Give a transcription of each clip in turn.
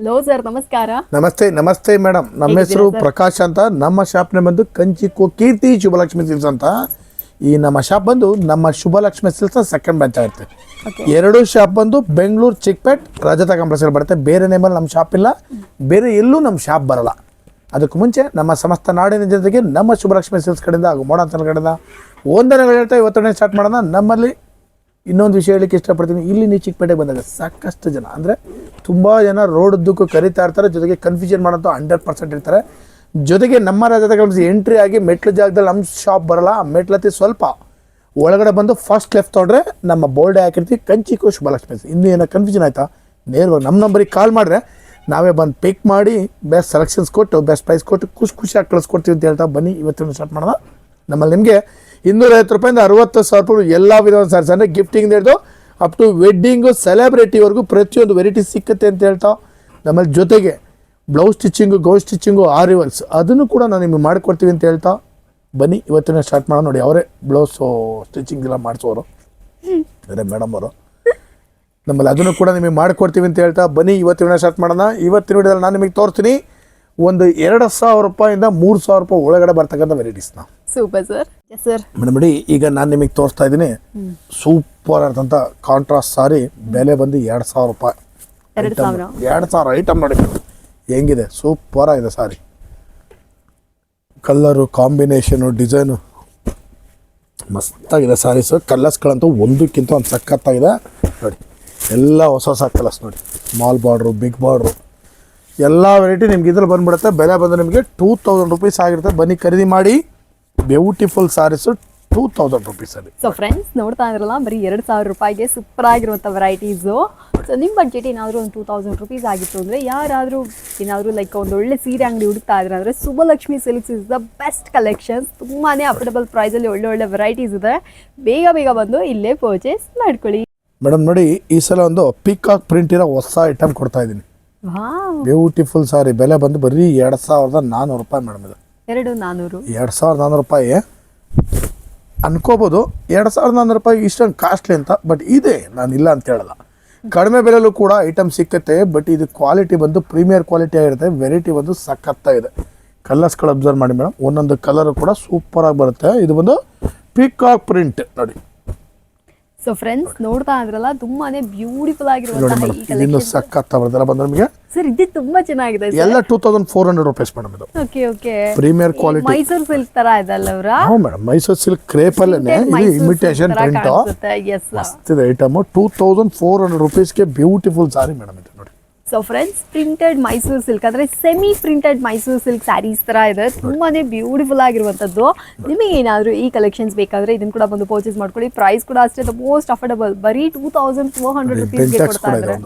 Hello sir, ನಮಸ್ಕಾರ. ನಮಸ್ತೆ madam. ನಮ್ಮ ಹೆಸರು ಪ್ರಕಾಶ್ ಅಂತ. ನಮ್ಮ ಶಾಪ್ನ ಬಂದು ಕಂಚಿಕೋ ಕೀರ್ತಿ ಶುಭಲಕ್ಷ್ಮಿ ಸಿಲ್ಸ್ ಅಂತ. ಈ ನಮ್ಮ ಶಾಪ್ ಬಂದು ನಮ್ಮ ಶುಭಲಕ್ಷ್ಮಿ ಸಿಲ್ಸ್ ಸೆಕೆಂಡ್ ಬ್ರಾಂಚ್ ಆಗುತ್ತೆ. ಎರಡು ಶಾಪ್ ಬಂದು ಬೆಂಗಳೂರು ಚಿಕ್ಕಪೇಟ್ ರಜತ ಕಾಂಪ್ಲೆಕ್ಸ್ ಬರುತ್ತೆ. ಬೇರೆ ನೇಮಲ್ಲಿ ನಮ್ಮ ಶಾಪ್ ಇಲ್ಲ, ಬೇರೆ ಎಲ್ಲೂ ನಮ್ಮ ಶಾಪ್ ಬರಲ್ಲ. ಅದಕ್ಕೆ ಮುಂಚೆ ನಮ್ಮ ಸಮಸ್ತ ನಾಡಿನ ಜನತೆಗೆ ನಮ್ಮ ಶುಭಲಕ್ಷ್ಮಿ ಸಿಲ್ಸ್ ಕಡೆಯಿಂದ ಹಾಗೂ ಮೋಡಾಂತನ ಕಡೆಯಿಂದ ವಂದನೆಗಳು ಹೇಳ್ತಾ ಇವತ್ತನೇ ಸ್ಟಾರ್ಟ್ ಮಾಡೋಣ. ನಮ್ಮಲ್ಲಿ ಇನ್ನೊಂದು ವಿಷಯ ಹೇಳಲಿಕ್ಕೆ ಇಷ್ಟಪಡ್ತೀನಿ. ಇಲ್ಲಿ ನೀವು ಚಿಕ್ಕಪೇಟೆಗೆ ಬಂದಾಗ ಸಾಕಷ್ಟು ಜನ ಅಂದರೆ ತುಂಬ ಜನ ರೋಡುದ್ದಕ್ಕೂ ಕರೀತಾ ಇರ್ತಾರೆ, ಜೊತೆಗೆ ಕನ್ಫ್ಯೂಷನ್ ಮಾಡೋಂಥ 100% ಇರ್ತಾರೆ. ಜೊತೆಗೆ ನಮ್ಮ ರಜತ ಕಾಂಪ್ಲೆಕ್ಸ್ ಎಂಟ್ರಿ ಆಗಿ ಮೆಟ್ಲು ಜಾಗದಲ್ಲಿ ನಮ್ಮ ಶಾಪ್ ಬರಲ್ಲ. ಮೆಟ್ಲತ್ತಿ ಸ್ವಲ್ಪ ಒಳಗಡೆ ಬಂದು ಫಸ್ಟ್ ಲೆಫ್ಟ್ ತೊಗೊಂಡ್ರೆ ನಮ್ಮ ಬೋರ್ಡೆ ಹಾಕಿರ್ತೀವಿ ಕಂಚಿಕೋ ಶುಭಲಕ್ಷ್ಮಿ. ಇನ್ನೂ ಏನೋ ಕನ್ಫ್ಯೂಷನ್ ಆಯಿತಾ, ನೇರವಾಗಿ ನಮ್ಮ ನಂಬರಿಗೆ ಕಾಲ್ ಮಾಡಿದ್ರೆ ನಾವೇ ಬಂದು ಪಿಕ್ ಮಾಡಿ ಬೆಸ್ಟ್ ಸೆಲೆಕ್ಷನ್ಸ್ ಕೊಟ್ಟು ಬೆಸ್ಟ್ ಪ್ರೈಸ್ ಕೊಟ್ಟು ಖುಷಿಯಾಗಿ ಕಳಿಸ್ಕೊಡ್ತೀವಿ ಅಂತ ಹೇಳ್ತಾ ಬನ್ನಿ ಇವತ್ತಿನ ಸ್ಟಾರ್ಟ್ ಮಾಡೋಣ. ನಮ್ಮಲ್ಲಿ ನಿಮಗೆ 250 ರೂಪಾಯಿಂದ 60,000 ರೂಪಾಯಿ ಎಲ್ಲ ವಿಧವಾದ ಸಾರೀಸ್ ಅಂದರೆ ಗಿಫ್ಟಿಂಗ್ ಹಿಡಿದು ಅಪ್ ಟು ವೆಡ್ಡಿಂಗು ಸೆಲೆಬ್ರಿಟಿವರೆಗೂ ಪ್ರತಿಯೊಂದು ವೆರೈಟಿ ಸಿಕ್ಕತ್ತೆ ಅಂತ ಹೇಳ್ತಾ, ನಮ್ಮಲ್ಲಿ ಜೊತೆಗೆ ಬ್ಲೌಸ್ ಸ್ಟಿಚಿಂಗು, ಗೌನ್ ಸ್ಟಿಚಿಂಗು, ಆರಿವಲ್ಸ್ ಅದನ್ನು ಕೂಡ ನಾನು ನಿಮಗೆ ಮಾಡಿಕೊಡ್ತೀವಿ ಅಂತ ಹೇಳ್ತಾ ಬನ್ನಿ ಇವತ್ತಿನ ಸ್ಟಾರ್ಟ್ ಮಾಡೋಣ. ನೋಡಿ, ಅವರೇ ಬ್ಲೌಸು ಸ್ಟಿಚಿಂಗ್ ಎಲ್ಲ ಮಾಡಿಸೋರು ಬೇರೆ ಮೇಡಮ್ ಅವರು. ನಮ್ಮಲ್ಲಿ ಅದನ್ನು ಕೂಡ ನಿಮಗೆ ಮಾಡಿಕೊಡ್ತೀವಿ ಅಂತ ಹೇಳ್ತಾ ಬನ್ನಿ ಇವತ್ತಿನ ಸ್ಟಾರ್ಟ್ ಮಾಡೋಣ. ಇವತ್ತಿನ ವಿಡಿಯೋದಲ್ಲಿ ನಾನು ನಿಮಗೆ ತೋರಿಸ್ತೀನಿ ಒಂದು 2,000 ರೂಪಾಯಿಂದ 3,000 ರೂಪಾಯಿ ಒಳಗಡೆ ಬರ್ತಕ್ಕಂಥ ವೆರೈಟೀಸ್ನ. Super sir. ಸರ್ ಮೇಡಮ್ ನೋಡಿ, ಈಗ ನಾನು ನಿಮಗೆ ತೋರಿಸ್ತಾ ಇದ್ದೀನಿ ಸೂಪರ್ ಆದಂಥ ಕಾಂಟ್ರಾಸ್ಟ್ ಸಾರಿ. ಬೆಲೆ ಬಂದು 2,000 ರೂಪಾಯಿ. 2,000 ಐಟಮ್ ನೋಡಿ ಹೆಂಗಿದೆ, ಸೂಪರ್ ಆಗಿದೆ ಸಾರಿ. ಕಲ್ಲರು, ಕಾಂಬಿನೇಷನು, ಡಿಸೈನು ಮಸ್ತಾಗಿದೆ ಸಾರೀಸು. ಕಲರ್ಸ್ಗಳಂತೂ ಒಂದಕ್ಕಿಂತ ಒಂದು ಸಖತ್ತಾಗಿದೆ ನೋಡಿ. ಎಲ್ಲ ಹೊಸ ಕಲರ್ಸ್ ನೋಡಿ, ಸ್ಮಾಲ್ ಬಾರ್ಡ್ರು, ಬಿಗ್ ಬಾರ್ಡ್ರು, ಎಲ್ಲ ವೆರೈಟಿ ನಿಮ್ಗೆ ಇದ್ರಲ್ಲಿ ಬಂದುಬಿಡುತ್ತೆ. ಬೆಲೆ ಬಂದು ನಿಮಗೆ 2,000 ರೂಪೀಸ್ ಆಗಿರುತ್ತೆ. ಬನ್ನಿ ಖರೀದಿ ಮಾಡಿ. ಬ್ಯೂಟಿಫುಲ್ ಸಾರೀಸು 2,000 ರೂಪೀಸ್ ಅಲ್ಲಿ. ಸೊ ಫ್ರೆಂಡ್ಸ್, ನೋಡ್ತಾ ಇದ್ರಲ್ಲ, ಬರೀ 2,000 ರೂಪಾಯಿಗೆ ಸೂಪರ್ ಆಗಿರುವಂಥ ವೆರೈಟೀಸು. ಸೊ ನಿಮ್ಮ ಬಡ್ಜೆಟ್ ಏನಾದರೂ ಒಂದು 2,000 ರೂಪೀಸ್ ಆಗಿತ್ತು ಅಂದರೆ, ಯಾರಾದರೂ ಏನಾದರೂ ಲೈಕ್ ಒಂದು ಒಳ್ಳೆ ಸೀರೆ ಅಂಗಡಿ ಹುಡುಕ್ತಾ ಇದ್ರೆ ಅಂದರೆ Shubhalakshmi silks is the best collections. ತುಂಬಾ ಅಫೋರ್ಡಬಲ್ ಪ್ರೈಸಲ್ಲಿ ಒಳ್ಳೆ ವೆರೈಟೀಸ್ ಇದೆ. ಬೇಗ ಬಂದು ಇಲ್ಲೇ ಪರ್ಚೇಸ್ ಮಾಡ್ಕೊಳ್ಳಿ. ಮೇಡಮ್ ನೋಡಿ, ಈ ಸಲ ಒಂದು ಪಿಕಾಕ್ ಪ್ರಿಂಟ್ ಇರೋ ಹೊಸ ಐಟಮ್ ಕೊಡ್ತಾ ಇದ್ದೀನಿ. ಬ್ಯೂಟಿಫುಲ್ ಸಾರಿ. ಬೆಲೆ ಬಂದು ಬರೀ 2,400 ರೂಪಾಯಿ ಮೇಡಮ್. ಇದು 2,400 ರೂಪಾಯಿ ಅನ್ಕೋಬೋದು. 2,400 ರೂಪಾಯಿ ಇಷ್ಟೊಂದು ಕಾಸ್ಟ್ಲಿ ಅಂತ, ಬಟ್ ಇದೆ, ನಾನು ಇಲ್ಲ ಅಂತ ಹೇಳಲ್ಲ. ಕಡಿಮೆ ಬೆಲೆಯಲ್ಲೂ ಕೂಡ ಐಟಮ್ ಸಿಕ್ಕತ್ತೆ. ಬಟ್ ಇದು ಕ್ವಾಲಿಟಿ ಬಂದು ಪ್ರೀಮಿಯರ್ ಕ್ವಾಲಿಟಿ ಆಗಿರುತ್ತೆ. ವೆರೈಟಿ ಬಂದು ಸಖತ್ತಾಗಿದೆ. ಕಲರ್ಸ್ಗಳು ಅಬ್ಸರ್ವ್ ಮಾಡಿ ಮೇಡಮ್, ಒಂದೊಂದು ಕಲರು ಕೂಡ ಸೂಪರಾಗಿ ಬರುತ್ತೆ. ಇದು ಬಂದು ಪಿಕಾಕ್ ಪ್ರಿಂಟ್ ನೋಡಿ. ಸೊ ಫ್ರೆಂಡ್ಸ್, ನೋಡ್ತಾ ಇದ್ರಲ್ಲ, ತುಂಬಾನೇ ಬ್ಯೂಟಿಫುಲ್ ಆಗಿರುವಂತಹ ಈ ಕಲೆಕ್ಷನ್ ಸಖತ್ತಾಗಿ ಬರುತ್ತೆ. ಬಂದ್ರೆ ನಿಮಗೆ ಸರ್, ಇದು ತುಂಬಾ ಚೆನ್ನಾಗಿದೆ. ಎಲ್ಲ 2,400 ರೂಪೀಸ್ ಮೇಡಮ್. ಇದು okay premier quality Mysore silk ತರ ಇದಲ್ಲ ಅವರ. ಹೌದು ಮೇಡಮ್, ಮೈಸೂರು ಸಿಲ್ಕ್ ಕ್ರೇಪ್ ಅಲ್ಲೇನೆ ಇದು ಇಮಿಟೇಷನ್ ಪ್ರಿಂಟ್. ಮಸ್ತಿದೆ ಐಟಮ್. 2,400 ರೂಪೀಸ್ಗೆ ಬ್ಯೂಟಿಫುಲ್ ಸಾರಿ ಮೇಡಮ್ ಇದು ನೋಡಿ. So friends, printed Mysore silk ಅಂದರೆ semi printed Mysore silk sarees ಥರ ಇದೆ. ತುಂಬಾ ಬ್ಯೂಟಿಫುಲ್ ಆಗಿರುವಂಥದ್ದು. ನಿಮಗೆ ಏನಾದರೂ ಈ ಕಲೆಕ್ಷನ್ಸ್ ಬೇಕಾದರೆ ಇದನ್ನು ಕೂಡ ಬಂದು ಪರ್ಚೇಸ್ ಮಾಡ್ಕೊಳ್ಳಿ. ಪ್ರೈಸ್ ಕೂಡ ಅಷ್ಟೇ ದ ಮೋಸ್ಟ್ ಅಫೋರ್ಡಬಲ್. ಬರೀ 2,400 ರೂಪೀಸ್ಗೆ ಕೊಡ್ತಾ ಇದ್ದಾರೆ.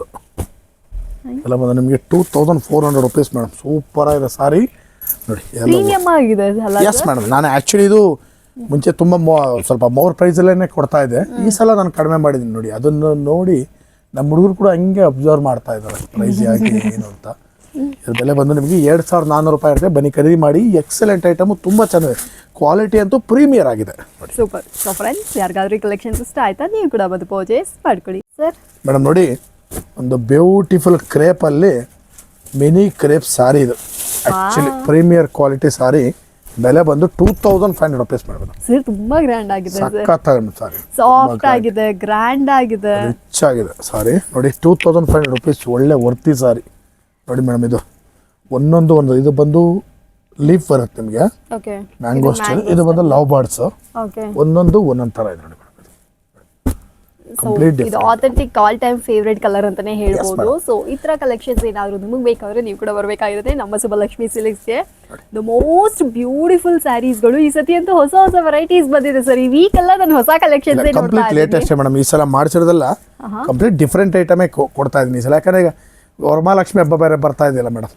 ಎಲ್ಲ ಬಂದು ನಿಮಗೆ 2,400 ರೂಪೀಸ್ ಮೇಡಮ್. ಸೂಪರ್ ಆಗಿದೆ ಸಾರಿ ನೋಡಿ. ಪ್ರೀಮಿಯಮ್ ಆಗಿದೆ. ಎಸ್ ಮೇಡಮ್, ನಾನು ಆ್ಯಕ್ಚುಲಿ ಇದು ಮುಂಚೆ ತುಂಬ ಸ್ವಲ್ಪ ಮೋರ್ ಪ್ರೈಸಲ್ಲೇ ಕೊಡ್ತಾ ಇದ್ದೆ. ಈ ಸಲ ನಾನು ಕಡಿಮೆ ಮಾಡಿದ್ದೀನಿ ನೋಡಿ. ಅದನ್ನು ನೋಡಿ ನಮ್ಮ ಹುಡುಗರು ಕೂಡ ಹಂಗೆ ಅಬ್ಸರ್ವ್ ಮಾಡ್ತಾ ಇದ್ದಾರೆ ಪ್ರೈಸ್ ಯಾಕೆ ಏನು ಅಂತ. ಇದ್ರ ಬೆಲೆ ಬಂದು ನಿಮಗೆ 2,400 ರೂಪಾಯಿ ಇರುತ್ತೆ. ಬನ್ನಿ ಖರೀದಿ ಮಾಡಿ. ಎಕ್ಸಲೆಂಟ್ ಐಟಮು, ತುಂಬ ಚೆನ್ನಾಗಿದೆ. ಕ್ವಾಲಿಟಿ ಅಂತೂ ಪ್ರೀಮಿಯರ್ ಆಗಿದೆ. ಸೂಪರ್. ಸೊ ಫ್ರೆಂಡ್ಸ್, ಯಾರಿಗಾದ್ರೂ ಈ ಕಲೆಕ್ಷನ್ಸ್ ಇಷ್ಟ ಆಯ್ತಾ, ನೀವು ಕೂಡ ಬಂದು ಪರ್ಚೇಸ್ ಮಾಡ್ಕೊಳ್ಳಿ. ಸರ್ ಮೇಡಮ್ ನೋಡಿ, ಒಂದು ಬ್ಯೂಟಿಫುಲ್ ಕ್ರೇಪಲ್ಲಿ ಮಿನಿ ಕ್ರೇಪ್ ಸಾರಿ. ಇದು ಆ್ಯಕ್ಚುಲಿ ಪ್ರೀಮಿಯರ್ ಕ್ವಾಲಿಟಿ ಸಾರಿ. ಬೆಲೆ ಬಂದು 2,500 ರೂಪೀಸ್ ಮೇಡಮ್. ಸರ್, ತುಂಬಾ ಗ್ರ್ಯಾಂಡ್ ಆಗಿದೆ. ಸಖತ್ತಾಗಿದೆ ಸಾರಿ. ಸಾಫ್ಟ್ ಆಗಿದೆ, ಗ್ರ್ಯಾಂಡ್ ಆಗಿದೆ, ರಿಚ್ ಆಗಿದೆ ಸಾರಿ ನೋಡಿ. 2,500 ರೂಪೀಸ್ ಒಳ್ಳೆ ವರ್ತಿ ಸಾರಿ ನೋಡಿ ಮೇಡಮ್. ಇದು ಒಂದೊಂದು ಇದು ಬಂದು ಲೀಫ್ ಬರುತ್ತೆ ನಿಮಗೆ, ಮ್ಯಾಂಗೋ ಸ್ಟೈಲ್. ಇದು ಬಂದು ಲವ್ ಬರ್ಡ್ಸ್. ಒಂದೊಂದು ಒಂದೊಂದು ಥರ ಇದೆ ನೋಡಿ. ಇದು authentic all time favourite colour ಅಂತಾನೆ ಹೇಳ್ಬೋದು. ಸೊ ಈ ತರ ಕಲೆಕ್ಷನ್ಸ್ ಏನಾದ್ರು ನಿಮಗೆ ಬೇಕಾದ್ರೆ ನೀವು ಕೂಡ ಬರಬೇಕಾಗಿರುತ್ತೆ ನಮ್ಮ ಶುಭಲಕ್ಷ್ಮಿ ಸಿಲ್ಕ್ಸ್ಗೆ. ದ ಮೋಸ್ಟ್ ಬ್ಯೂಟಿಫುಲ್ ಸ್ಯಾರೀಸ್ಗಳು ಈ ಸತಿ ಅಂತೂ ಹೊಸ ವೆರೈಟೀಸ್ ಬಂದಿದೆ ಸರ್. ಈ ವೀಕ್ ಎಲ್ಲ ನಾನು ಹೊಸ ಕಲೆಕ್ಷನ್ಸ್ ಕಂಪ್ಲೀಟ್ ಲೇಟೆಸ್ಟ್ ಮೇಡಮ್. ಈ ಸಲ ಮಾಡಿಸಿರೋದಲ್ಲ ಕಂಪ್ಲೀಟ್ ಡಿಫ್ರೆಂಟ್ ಐಟಮೇ ಕೊಡ್ತಾ ಇದ್ದೀನಿ ಈ ಸಲ. ಯಾಕಂದ್ರೆ ಈಗ ವರಮಹಾಲಕ್ಷ್ಮಿ ಹಬ್ಬ ಬೇರೆ ಬರ್ತಾ ಇದೆಯಲ್ಲ ಮೇಡಮ್,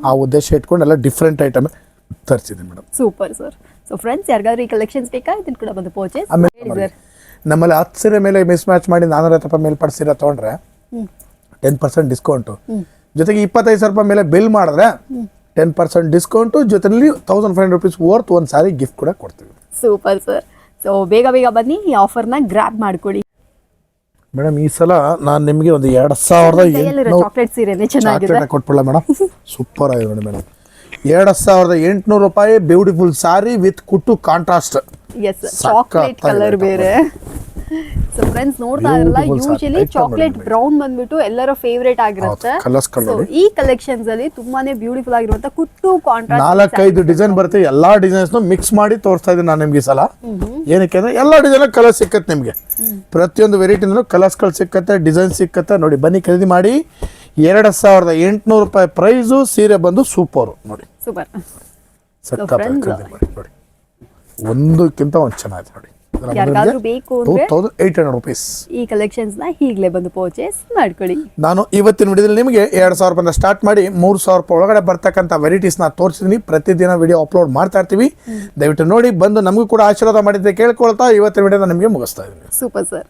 ಆ ಉದ್ದೇಶ ಇಟ್ಕೊಂಡು ಎಲ್ಲ ಡಿಫ್ರೆಂಟ್ ಐಟಮ್ ತರಿಸಿದ್ದೀನಿ madam. Super sir. So friends, ಯಾರಿಗಾದ್ರೂ ಈ ಕಲೆಕ್ಷನ್ಸ್ ಬೇಕಾ, ಇದನ್ನು ಕೂಡ ಬಂದು ಪರ್ಚೇಸ್ ಮಾಡಿ. ನಮ್ಮಲ್ಲಿ 10 ಸೀರೆ ಮೇಲೆ ಮಿಸ್ ಮ್ಯಾಚ್ ಮಾಡಿ 450 ರೂಪಾಯಿ ಮೇಲೆ ಪಡಿಸಿರೋ ತೊಗೊಂಡ್ರೆ 10% ಡಿಸ್ಕೌಂಟು, ಜೊತೆಗೆ 25,000 ರೂಪಾಯಿ ಮೇಲೆ ಬಿಲ್ ಮಾಡಿದ್ರೆ 10% ಡಿಸ್ಕೌಂಟು, ಜೊತೆಲಿ 1,500 ರೂಪೀಸ್ ವರ್ತ್ ಒಂದು ಸಾರಿ ಗಿಫ್ಟ್ ಕೂಡ ಕೊಡ್ತೀವಿ. Super sir. ಸೊ ಬೇಗ ಬನ್ನಿ, ಈ ಆಫರ್ನ ಗ್ರ್ಯಾಬ್ ಮಾಡ್ಕೊಳ್ಳಿ. ಮೇಡಮ್ ಈ ಸಲ ನಾನು ನಿಮಗೆ ಒಂದು 2800 ಚಾಕ್ಲೇಟ್ ಸೀರೆನೇ ಚೆನ್ನಾಗಿದೆ. ಚಾಕ್ಲೇಟ್ ಕೊಟ್ಬಿಡಲ್ಲ ಮೇಡಮ್, ಸೂಪರ್ ಆಗಿದೆ ನೋಡಿ ಮೇಡಮ್. 2800 ರೂಪಾಯಿ ಬ್ಯೂಟಿಫುಲ್ ಸಾರಿ ವಿತ್ ಕುಟ್ಟು ಕಾಂಟ್ರಾಸ್ಟ್. ಎಸ್, ಚಾಕ್ಲೇಟ್ ಕಲರ್ ಬೇರೆ. ಸೊ ಫ್ರೆಂಡ್ಸ್ ನೋಡ್ತಾ ಇರಲ್ಲ, ಯೂಶಲಿ ಚಾಕ್ಲೇಟ್ ಬ್ರೌನ್ ಬಂದ್ಬಿಟ್ಟು ಎಲ್ಲರ ಫೇವರೇಟ್ ಆಗಿರುತ್ತೆ. ಸೊ ಈ ಕಲೆಕ್ಷನ್ಸ್ ಅಲ್ಲಿ ತುಂಬಾನೇ ಬ್ಯೂಟಿಫುಲ್ ಆಗಿರುವಂತ ಕುಟ್ಟು ಕಾಂಟ್ರಾಸ್ಟ್ 4-5 ಡಿಸೈನ್ ಬರುತ್ತೆ. ಎಲ್ಲಾ ಡಿಸೈನ್ಸ್ ಮಿಕ್ಸ್ ಮಾಡಿ ತೋರಿಸ್ತಾ ಇದ್ದೀನಿ ನಾನು ನಿಮ್ಗೆ ಈ ಸಲ. ಏನಕ್ಕೆ ಅಂದ್ರೆ ಎಲ್ಲಾ ಡಿಸೈನ್ ಕಲರ್ ಸಿಕ್ಕತ್ತೆ ನಿಮ್ಗೆ, ಪ್ರತಿಯೊಂದು ವೆರೈಟಿನೂ ಕಲರ್ಸ್ಗಳು ಸಿಕ್ಕತ್ತೆ, ಡಿಸೈನ್ ಸಿಕ್ಕತ್ತೆ. ನೋಡಿ ಬನ್ನಿ ಖರೀದಿ ಮಾಡಿ. 2800 ರೂಪಾಯಿ ಪ್ರೈಸು. ಸೀರೆ ಬಂದು ಸೂಪರ್ ನೋಡಿ, ಸೂಪರ್. ಖರೀದಿ ಮಾಡಿ ನೋಡಿ, ಒಂದಕ್ಕಿಂತ ಒಂದು ಚೆನ್ನಾಗಿದೆ ನೋಡಿ. ಯಾರಿಗಾದ್ರೂ ಬೇಕು ಅಂದ್ರೆ 2800 ರೂಪೀಸ್ ಈ ಕಲೆಕ್ಷನ್ಸ್ ನ ಈಗಲೇ ಬಂದು ಪರ್ಚೇಸ್ ಮಾಡ್ಕೊಳ್ಳಿ. ನಾನು ಇವತ್ತಿನ ವಿಡಿಯೋದಲ್ಲಿ ನಿಮಗೆ 2000 ರೂಪಾಯಿಂದ ಸ್ಟಾರ್ಟ್ ಮಾಡಿ 3000 ರೂಪಾಯಿ ಒಳಗಡೆ ಬರ್ತಕ್ಕಂಥ ವೆರೈಟೀಸ್ನ ತೋರಿಸಿದ್ದೀನಿ. ಪ್ರತಿದಿನ ವಿಡಿಯೋ ಅಪ್ಲೋಡ್ ಮಾಡ್ತಾ ಇರ್ತೀವಿ, ದಯವಿಟ್ಟು ನೋಡಿ ಬಂದು ನಮಗೂ ಕೂಡ ಆಶೀರ್ವಾದ ಮಾಡಿದ್ದೆ ಕೇಳ್ಕೊಳ್ತಾ ಇವತ್ತಿನ ವಿಡಿಯೋನ ನಿಮಗೆ ಮುಗಿಸ್ತಾ ಇದ್ದೀನಿ. Super sir.